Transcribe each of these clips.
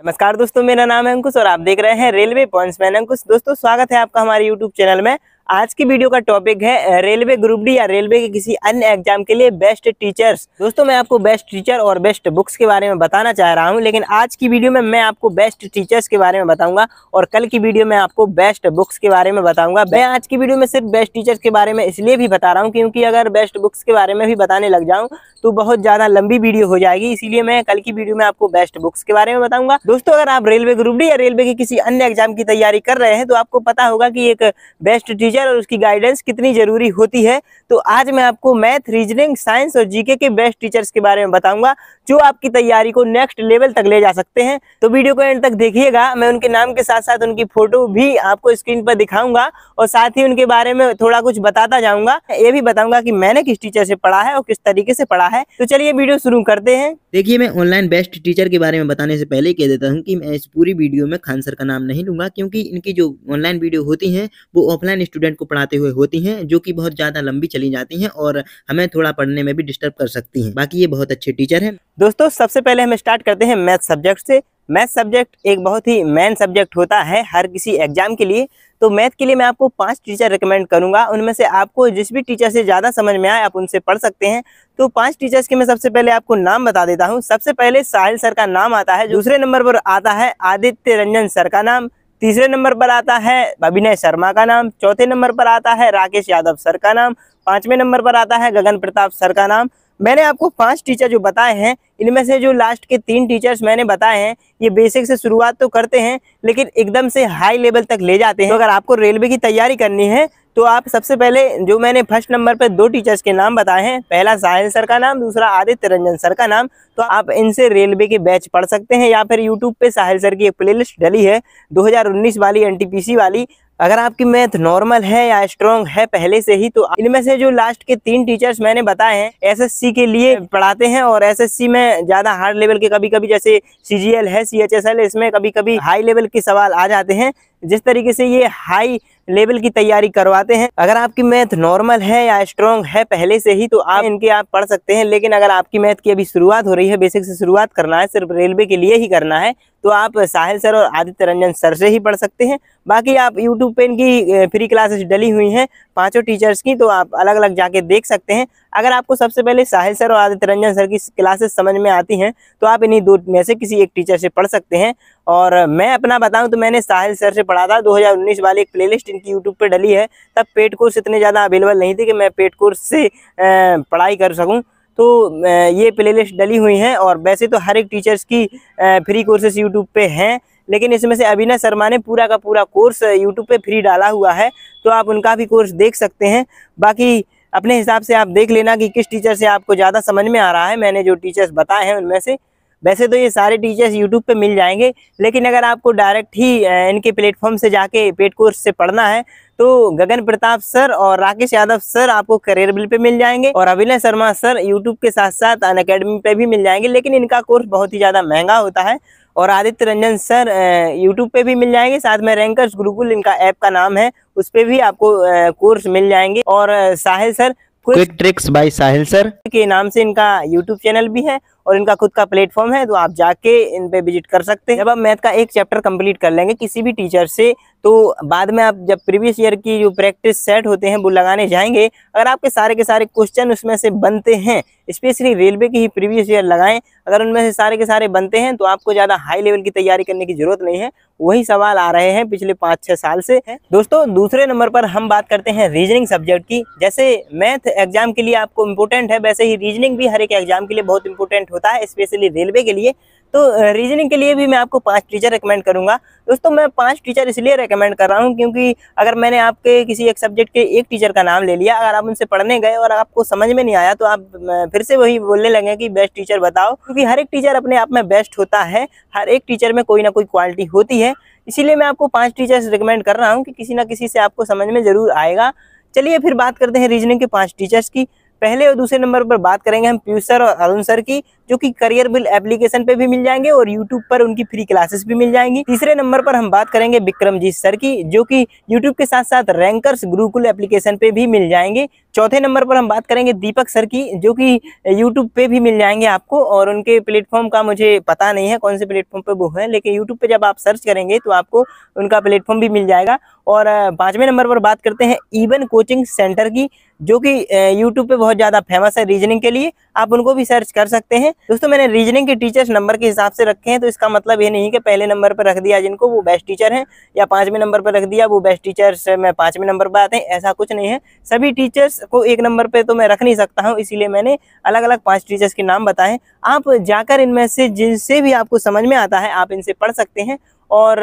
नमस्कार दोस्तों, मेरा नाम है अंकुश और आप देख रहे हैं रेलवे पॉइंट्स मैन अंकुश। दोस्तों स्वागत है आपका हमारे यूट्यूब चैनल में। आज की वीडियो का टॉपिक है रेलवे ग्रुप डी या रेलवे के किसी अन्य एग्जाम के लिए बेस्ट टीचर्स। दोस्तों मैं आपको बेस्ट टीचर और बेस्ट बुक्स के बारे में बताना चाह रहा हूं, लेकिन आज की वीडियो में मैं आपको बेस्ट टीचर्स के बारे में बताऊंगा और कल की वीडियो में आपको बेस्ट बुक्स के बारे में बताऊंगा। मैं आज की वीडियो में सिर्फ बेस्ट टीचर्स के बारे में इसलिए भी बता रहा हूँ क्योंकि अगर बेस्ट बुक्स के बारे में भी बताने लग जाऊँ तो बहुत ज्यादा लंबी वीडियो हो जाएगी, इसीलिए मैं कल की वीडियो में आपको बेस्ट बुक्स के बारे में बताऊंगा। दोस्तों अगर आप रेलवे ग्रुप डी या रेलवे के किसी अन्य एग्जाम की तैयारी कर रहे हैं तो आपको पता होगा कि एक बेस्ट टीचर और उसकी गाइडेंस कितनी जरूरी होती है। तो आज मैं आपको मैथ, रीजनिंग, साइंस और जीके के बेस्ट टीचर्स के बारे में बताऊंगा जो आपकी तैयारी को नेक्स्ट लेवल तक ले जा सकते हैं। तो वीडियो को एंड तक देखिएगा। मैं उनके नाम के साथ साथ उनकी फोटो भी आपको स्क्रीन पर दिखाऊंगा और साथ ही उनके बारे में थोड़ा कुछ बताता जाऊंगा। ये भी बताऊंगा कि मैंने किस टीचर से पढ़ा है और किस तरीके से पढ़ा है। तो चलिए वीडियो शुरू करते हैं। देखिए, मैं ऑनलाइन बेस्ट टीचर के बारे में बताने से पहले कह देता हूं कि मैं इस पूरी वीडियो में खान सर का नाम नहीं लूंगा, क्योंकि इनकी जो ऑनलाइन वीडियो होती हैं वो ऑफलाइन स्टूडेंट को पढ़ाते हुए होती हैं, जो कि बहुत ज़्यादा लंबी चली जाती हैं और हमें थोड़ा पढ़ने में भी डिस्टर्ब कर सकती हैं। बाकी ये बहुत अच्छे टीचर हैं। दोस्तों सबसे पहले हम स्टार्ट करते हैं मैथ सब्जेक्ट से। मैथ सब्जेक्ट एक बहुत ही मेन सब्जेक्ट होता है हर किसी एग्जाम के लिए। तो मैथ के लिए मैं आपको 5 टीचर रिकमेंड करूंगा, उनमें से आपको जिस भी टीचर से ज़्यादा समझ में आए आप उनसे पढ़ सकते हैं। तो 5 टीचर्स के मैं सबसे पहले आपको नाम बता देता हूं। सबसे पहले साहिल सर का नाम आता है, दूसरे नंबर पर आता है आदित्य रंजन सर का नाम, तीसरे नंबर पर आता है अभिनय शर्मा का नाम, चौथे नंबर पर आता है राकेश यादव सर का नाम, 5वें नंबर पर आता है गगन प्रताप सर का नाम। मैंने आपको 5 टीचर जो बताए हैं, इनमें से जो लास्ट के 3 टीचर्स मैंने बताए हैं ये बेसिक से शुरुआत तो करते हैं लेकिन एकदम से हाई लेवल तक ले जाते हैं। तो अगर आपको रेलवे की तैयारी करनी है तो आप सबसे पहले जो मैंने फर्स्ट नंबर पे 2 टीचर्स के नाम बताए हैं, पहला साहिल सर का नाम, दूसरा आदित्य रंजन सर का नाम, तो आप इनसे रेलवे के बैच पढ़ सकते हैं। या फिर यूट्यूब पे साहिल सर की एक प्लेलिस्ट डली है 2019 वाली एनटीपीसी वाली। अगर आपकी मैथ नॉर्मल है या स्ट्रॉन्ग है पहले से ही तो इनमें से जो लास्ट के 3 टीचर्स मैंने बताए हैं एसएससी के लिए पढ़ाते हैं और एसएससी में ज़्यादा हार्ड लेवल के, कभी कभी जैसे सीजीएल है, सीएचएसएल, इसमें कभी कभी हाई लेवल के सवाल आ जाते हैं। जिस तरीके से ये हाई लेवल की तैयारी करवाते हैं, अगर आपकी मैथ नॉर्मल है या स्ट्रॉन्ग है पहले से ही तो आप पढ़ सकते हैं। लेकिन अगर आपकी मैथ की अभी शुरुआत हो रही है, बेसिक से शुरुआत करना है, सिर्फ रेलवे के लिए ही करना है, तो आप साहिल सर और आदित्य रंजन सर से ही पढ़ सकते हैं। बाकी आप यूट्यूब पे इनकी फ्री क्लासेस डली हुई हैं 5 टीचर्स की, तो आप अलग अलग जाके देख सकते हैं। अगर आपको सबसे पहले साहिल सर और आदित्य रंजन सर की क्लासेस समझ में आती हैं तो आप इन्हीं 2 में से किसी एक टीचर से पढ़ सकते हैं। और मैं अपना बताऊं तो मैंने साहिल सर से पढ़ा था, 2019 वाली एक प्लेलिस्ट इनकी यूट्यूब पे डली है। तब पेड कोर्स इतने ज़्यादा अवेलेबल नहीं थे कि मैं पेड कोर्स से पढ़ाई कर सकूं, तो ये प्लेलिस्ट डली हुई हैं। और वैसे तो हर एक टीचर्स की फ्री कोर्सेस यूट्यूब पे हैं, लेकिन इसमें से अभिनय शर्मा ने पूरा का पूरा कोर्स यूट्यूब पे फ्री डाला हुआ है, तो आप उनका भी कोर्स देख सकते हैं। बाकी अपने हिसाब से आप देख लेना कि किस टीचर से आपको ज़्यादा समझ में आ रहा है। मैंने जो टीचर्स बताए हैं उनमें से, वैसे तो ये सारे टीचर्स यूट्यूब पे मिल जाएंगे, लेकिन अगर आपको डायरेक्ट ही इनके प्लेटफॉर्म से जाके पेड कोर्स से पढ़ना है तो गगन प्रताप सर और राकेश यादव सर आपको करियर बिल पे मिल जाएंगे और अभिनय शर्मा सर यूट्यूब के साथ साथ अनअकैडमी पे भी मिल जाएंगे, लेकिन इनका कोर्स बहुत ही ज़्यादा महंगा होता है। और आदित्य रंजन सर यूट्यूब पे भी मिल जाएंगे, साथ में रैंकर्स गुरुकुल इनका ऐप का नाम है, उस पर भी आपको कोर्स मिल जाएंगे। और Sahil sir quick tricks by Sahil sir के नाम से इनका यूट्यूब चैनल भी है और इनका खुद का प्लेटफॉर्म है, तो आप जाके इन पे विजिट कर सकते हैं। जब आप मैथ का एक चैप्टर कंप्लीट कर लेंगे किसी भी टीचर से, तो बाद में आप जब प्रीवियस ईयर की जो प्रैक्टिस सेट होते हैं वो लगाने जाएंगे, अगर आपके सारे के सारे क्वेश्चन उसमें से बनते हैं, स्पेशली रेलवे की ही प्रीवियस ईयर लगाएं, अगर उनमें से सारे के सारे बनते हैं तो आपको ज़्यादा हाई लेवल की तैयारी करने की जरूरत नहीं है, वही सवाल आ रहे हैं पिछले 5-6 साल से। दोस्तों दूसरे नंबर पर हम बात करते हैं रीजनिंग सब्जेक्ट की। जैसे मैथ एग्जाम के लिए आपको इम्पोर्टेंट है, वैसे ही रीजनिंग भी हर एक एग्जाम के लिए बहुत इंपॉर्टेंट होता है, स्पेशली रेलवे के लिए। तो रीजनिंग के लिए भी मैं आपको 5 टीचर रेकमेंड करूंगा। दोस्तों मैं 5 टीचर इसलिए रेकमेंड कर रहा हूं क्योंकि अगर मैंने आपके किसी एक सब्जेक्ट के एक टीचर का नाम ले लिया, अगर आप उनसे पढ़ने गए और आपको समझ में नहीं आया तो आप फिर से वही बोलने लगे कि बेस्ट टीचर बताओ, क्योंकि हर एक टीचर अपने आप में बेस्ट होता है, हर एक टीचर में कोई ना कोई क्वालिटी होती है। इसीलिए मैं आपको 5 टीचर्स रिकमेंड कर रहा हूँ कि किसी ना किसी से आपको समझ में जरूर आएगा। चलिए फिर बात करते हैं रीजनिंग के 5 टीचर्स की। पहले और दूसरे नंबर पर बात करेंगे हम पीयूष सर और अरुण सर की। जो कि करियरबिल एप्लीकेशन पे भी मिल जाएंगे और यूट्यूब पर उनकी फ्री क्लासेस भी मिल जाएंगी। तीसरे नंबर पर हम बात करेंगे विक्रमजीत सर की, जो कि यूट्यूब के साथ साथ रैंकर्स गुरुकुल एप्लीकेशन पे भी मिल जाएंगे। चौथे नंबर पर हम बात करेंगे दीपक सर की, जो कि यूट्यूब पे भी मिल जाएंगे आपको, और उनके प्लेटफॉर्म का मुझे पता नहीं है कौन से प्लेटफॉर्म पे वो है, लेकिन यूट्यूब पे जब आप सर्च करेंगे तो आपको उनका प्लेटफॉर्म भी मिल जाएगा। और पांचवें नंबर पर बात करते हैं इवन कोचिंग सेंटर की, जो कि यूट्यूब पे बहुत ज़्यादा फेमस है रीजनिंग के लिए, आप उनको भी सर्च कर सकते हैं। दोस्तों मैंने रीजनिंग के टीचर्स नंबर के हिसाब से रखे हैं, तो इसका मतलब ये नहीं कि पहले नंबर पर रख दिया जिनको वो बेस्ट टीचर हैं, या पांचवें नंबर पर रख दिया वो बेस्ट टीचर्स में पांचवें नंबर पर आते हैं, ऐसा कुछ नहीं है। सभी टीचर्स को एक नंबर पर तो मैं रख नहीं सकता हूँ, इसीलिए मैंने अलग अलग 5 टीचर्स के नाम बताएं। आप जाकर इनमें से जिनसे भी आपको समझ में आता है आप इनसे पढ़ सकते हैं, और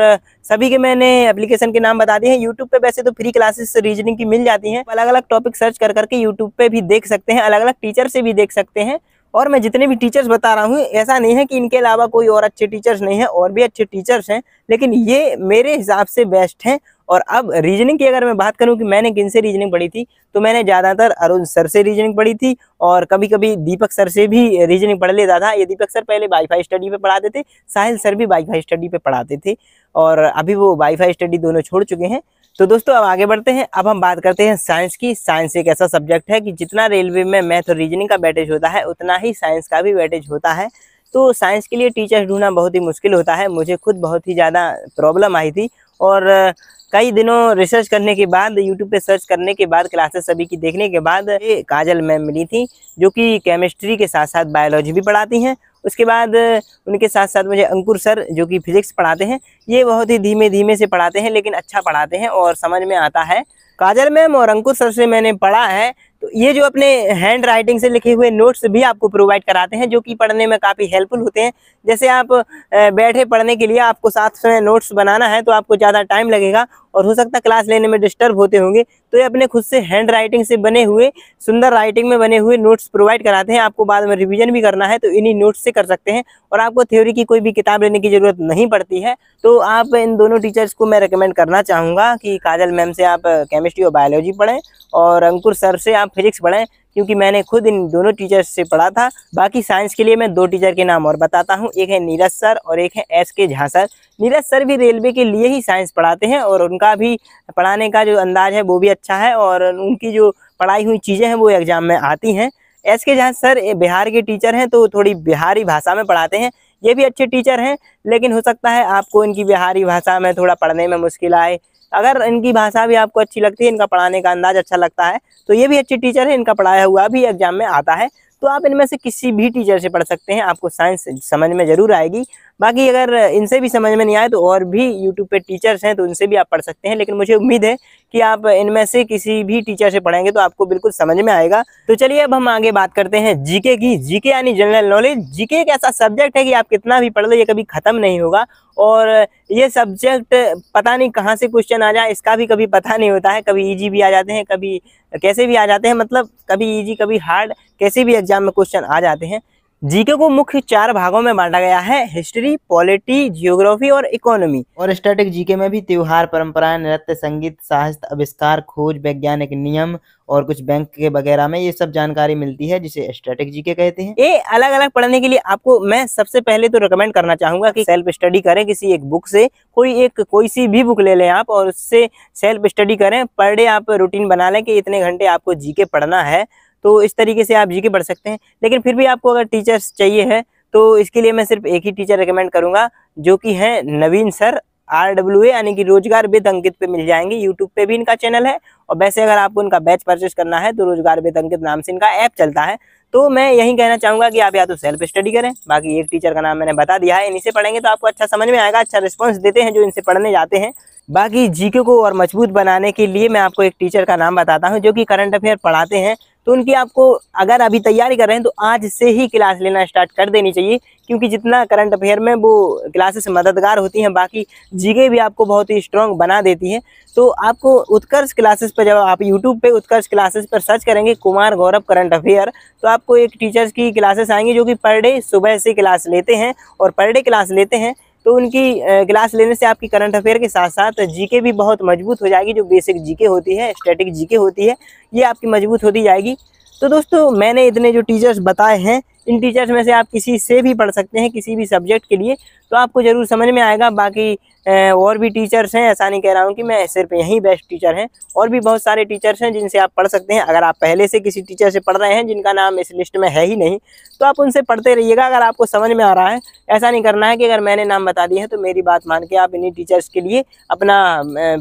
सभी के मैंने एप्लीकेशन के नाम बता दिए हैं। यूट्यूब पे वैसे तो फ्री क्लासेस रीजनिंग की मिल जाती हैं, अलग अलग टॉपिक सर्च कर करके यूट्यूब पे भी देख सकते हैं, अलग अलग टीचर से भी देख सकते हैं। और मैं जितने भी टीचर्स बता रहा हूँ ऐसा नहीं है कि इनके अलावा कोई और अच्छे टीचर्स नहीं है, और भी अच्छे टीचर्स हैं, लेकिन ये मेरे हिसाब से बेस्ट हैं। और अब रीजनिंग की अगर मैं बात करूं कि मैंने किन से रीजनिंग पढ़ी थी, तो मैंने ज़्यादातर अरुण सर से रीजनिंग पढ़ी थी, और कभी कभी दीपक सर से भी रीजनिंग पढ़ लेता था। ये दीपक सर पहले वाईफाई स्टडी पे पढ़ाते थे, साहिल सर भी वाईफाई स्टडी पे पढ़ाते थे, और अभी वो वाईफाई स्टडी दोनों छोड़ चुके हैं। तो दोस्तों अब आगे बढ़ते हैं। अब हम बात करते हैं साइंस की। साइंस एक ऐसा सब्जेक्ट है कि जितना रेलवे में मैथ और रीजनिंग का वेटेज होता है उतना ही साइंस का भी वेटेज होता है। तो साइंस के लिए टीचर्स ढूंढना बहुत ही मुश्किल होता है, मुझे खुद बहुत ही ज़्यादा प्रॉब्लम आई थी, और कई दिनों रिसर्च करने के बाद, यूट्यूब पे सर्च करने के बाद, क्लासेस सभी की देखने के बाद ये काजल मैम मिली थी, जो कि केमिस्ट्री के साथ साथ बायोलॉजी भी पढ़ाती हैं। उसके बाद उनके साथ साथ मुझे अंकुर सर, जो कि फिजिक्स पढ़ाते हैं, ये बहुत ही धीमे धीमे से पढ़ाते हैं लेकिन अच्छा पढ़ाते हैं और समझ में आता है। काजल मैम और अंकुर सर से मैंने पढ़ा है, तो ये जो अपने हैंड राइटिंग से लिखे हुए नोट्स भी आपको प्रोवाइड कराते हैं, जो कि पढ़ने में काफ़ी हेल्पफुल होते हैं। जैसे आप बैठे पढ़ने के लिए आपको साथ में नोट्स बनाना है तो आपको ज़्यादा टाइम लगेगा और हो सकता है क्लास लेने में डिस्टर्ब होते होंगे, तो ये अपने खुद से हैंड राइटिंग से बने हुए, सुंदर राइटिंग में बने हुए नोट्स प्रोवाइड कराते हैं। आपको बाद में रिवीजन भी करना है तो इन्हीं नोट्स से कर सकते हैं, और आपको थ्योरी की कोई भी किताब लेने की ज़रूरत नहीं पड़ती है। तो आप इन दोनों टीचर्स को मैं रिकमेंड करना चाहूँगा कि काजल मैम से आप केमिस्ट्री और बायोलॉजी पढ़ें, और अंकुर सर से आप फिजिक्स पढ़ें, क्योंकि मैंने खुद इन दोनों टीचर्स से पढ़ा था। बाकी साइंस के लिए मैं 2 टीचर के नाम और बताता हूँ, एक है नीरज सर और एक है SK Jha sir. Neeraj sir भी रेलवे के लिए ही साइंस पढ़ाते हैं, और उनका भी पढ़ाने का जो अंदाज है वो भी अच्छा है, और उनकी जो पढ़ाई हुई चीज़ें हैं वो एग्जाम में आती हैं। SK झा सर बिहार के टीचर हैं, तो थोड़ी बिहारी भाषा में पढ़ाते हैं। ये भी अच्छे टीचर हैं, लेकिन हो सकता है आपको इनकी बिहारी भाषा में थोड़ा पढ़ने में मुश्किल आए। अगर इनकी भाषा भी आपको अच्छी लगती है, इनका पढ़ाने का अंदाज अच्छा लगता है, तो ये भी अच्छे टीचर है, इनका पढ़ाया हुआ भी एग्जाम में आता है। तो आप इनमें से किसी भी टीचर से पढ़ सकते हैं, आपको साइंस समझ में ज़रूर आएगी। बाकी अगर इनसे भी समझ में नहीं आए तो और भी यूट्यूब पे टीचर्स हैं, तो उनसे भी आप पढ़ सकते हैं, लेकिन मुझे उम्मीद है कि आप इनमें से किसी भी टीचर से पढ़ेंगे तो आपको बिल्कुल समझ में आएगा। तो चलिए अब हम आगे बात करते हैं जीके की। जीके यानी जनरल नॉलेज। जीके एक ऐसा सब्जेक्ट है कि आप कितना भी पढ़ लो ये कभी ख़त्म नहीं होगा, और ये सब्जेक्ट पता नहीं कहाँ से क्वेश्चन आ जाए इसका भी कभी पता नहीं होता है। कभी ईजी भी आ जाते हैं, कभी कैसे भी आ जाते हैं, मतलब कभी ईजी कभी हार्ड, कैसे भी एग्जाम में क्वेश्चन आ जाते हैं। जीके को मुख्य 4 भागों में बांटा गया है, हिस्ट्री, पॉलिटी, जियोग्राफी और इकोनॉमी। और स्टैटिक जीके में भी त्योहार, परंपराएं, नृत्य, संगीत, साहित्य, आविष्कार, खोज, वैज्ञानिक नियम और कुछ बैंक के वगैरह में ये सब जानकारी मिलती है, जिसे स्टैटिक जीके कहते हैं। ये अलग अलग पढ़ने के लिए आपको मैं सबसे पहले तो रिकमेंड करना चाहूंगा कि सेल्फ स्टडी करें किसी एक बुक से। कोई सी भी बुक ले लें आप और उससे सेल्फ स्टडी करें। पर डे आप रूटीन बना लें कि इतने घंटे आपको जीके पढ़ना है, तो इस तरीके से आप जीके पढ़ सकते हैं। लेकिन फिर भी आपको अगर टीचर्स चाहिए है तो इसके लिए मैं सिर्फ एक ही टीचर रिकमेंड करूंगा, जो कि है नवीन सर। RWA यानी कि रोजगार विद अंकित पे मिल जाएंगे, यूट्यूब पे भी इनका चैनल है, और वैसे अगर आपको इनका बैच परचेस करना है तो रोजगार विद अंकित नाम से इनका ऐप चलता है। तो मैं यही कहना चाहूँगा कि आप या तो सेल्फ स्टडी करें, बाकी एक टीचर का नाम मैंने बता दिया है, इन्हीं से पढ़ेंगे तो आपको अच्छा समझ में आएगा, अच्छा रिस्पॉन्स देते हैं जो इनसे पढ़ने जाते हैं। बाकी जीके को और मजबूत बनाने के लिए मैं आपको एक टीचर का नाम बताता हूँ जो कि करंट अफेयर पढ़ाते हैं। तो उनकी आपको अगर अभी तैयारी कर रहे हैं तो आज से ही क्लास लेना स्टार्ट कर देनी चाहिए, क्योंकि जितना करंट अफेयर में वो क्लासेस मददगार होती हैं, बाकी जीके भी आपको बहुत ही स्ट्रॉन्ग बना देती हैं। तो आपको उत्कर्ष क्लासेस पर, जब आप यूट्यूब पे उत्कर्ष क्लासेस पर सर्च करेंगे कुमार गौरव करंट अफेयर, तो आपको एक टीचर्स की क्लासेस आएंगी जो कि पर डे सुबह से क्लास लेते हैं, और पर डे क्लास लेते हैं। तो उनकी क्लास लेने से आपकी करंट अफेयर के साथ साथ जीके भी बहुत मजबूत हो जाएगी। जो बेसिक जीके होती है, स्टैटिक जीके होती है, ये आपकी मजबूत होती जाएगी। तो दोस्तों मैंने इतने जो टीचर्स बताए हैं इन टीचर्स में से आप किसी से भी पढ़ सकते हैं किसी भी सब्जेक्ट के लिए, तो आपको ज़रूर समझ में आएगा। बाकी और भी टीचर्स हैं, ऐसा नहीं कह रहा हूँ कि मैं सिर्फ यही बेस्ट टीचर हैं, और भी बहुत सारे टीचर्स हैं जिनसे आप पढ़ सकते हैं। अगर आप पहले से किसी टीचर से पढ़ रहे हैं जिनका नाम इस लिस्ट में है ही नहीं, तो आप उनसे पढ़ते रहिएगा अगर आपको समझ में आ रहा है। ऐसा नहीं करना है कि अगर मैंने नाम बता दिया है तो मेरी बात मान के आप इन्हीं टीचर्स के लिए अपना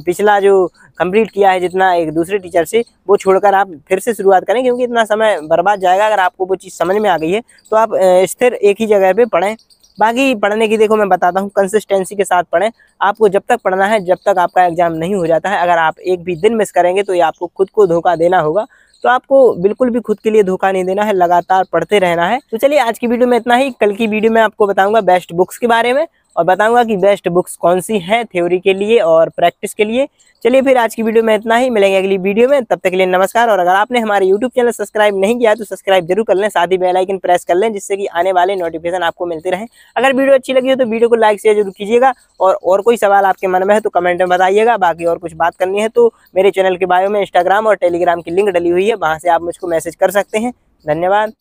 पिछला जो कंप्लीट किया है जितना एक दूसरे टीचर से, वो छोड़कर आप फिर से शुरुआत करें, क्योंकि इतना समय बर्बाद जाएगा। अगर आपको वो चीज़ समझ में आ गई है तो आप स्थिर एक ही जगह पे पढ़ें। बाकी पढ़ने की देखो मैं बताता हूँ, कंसिस्टेंसी के साथ पढ़ें। आपको जब तक पढ़ना है जब तक आपका एग्जाम नहीं हो जाता है। अगर आप एक भी दिन मिस करेंगे तो ये आपको खुद को धोखा देना होगा। तो आपको बिल्कुल भी खुद के लिए धोखा नहीं देना है, लगातार पढ़ते रहना है। तो चलिए आज की वीडियो में इतना ही। कल की वीडियो में आपको बताऊंगा बेस्ट बुक्स के बारे में, और बताऊंगा कि बेस्ट बुक्स कौन सी हैं थ्योरी के लिए और प्रैक्टिस के लिए। चलिए फिर आज की वीडियो में इतना ही, मिलेंगे अगली वीडियो में, तब तक के लिए नमस्कार। और अगर आपने हमारे यूट्यूब चैनल सब्सक्राइब नहीं किया तो सब्सक्राइब जरूर कर लें, साथ ही बेल आइकन प्रेस कर लें, जिससे कि आने वाले नोटिफिकेशन आपको मिलते रहें। अगर वीडियो अच्छी लगी हो तो वीडियो को लाइक शेयर जरूर कीजिएगा, और कोई सवाल आपके मन में है तो कमेंट में बताइएगा। बाकी और कुछ बात करनी है तो मेरे चैनल के बायो में इंस्टाग्राम और टेलीग्राम की लिंक डली हुई है, वहाँ से आप मुझको मैसेज कर सकते हैं। धन्यवाद।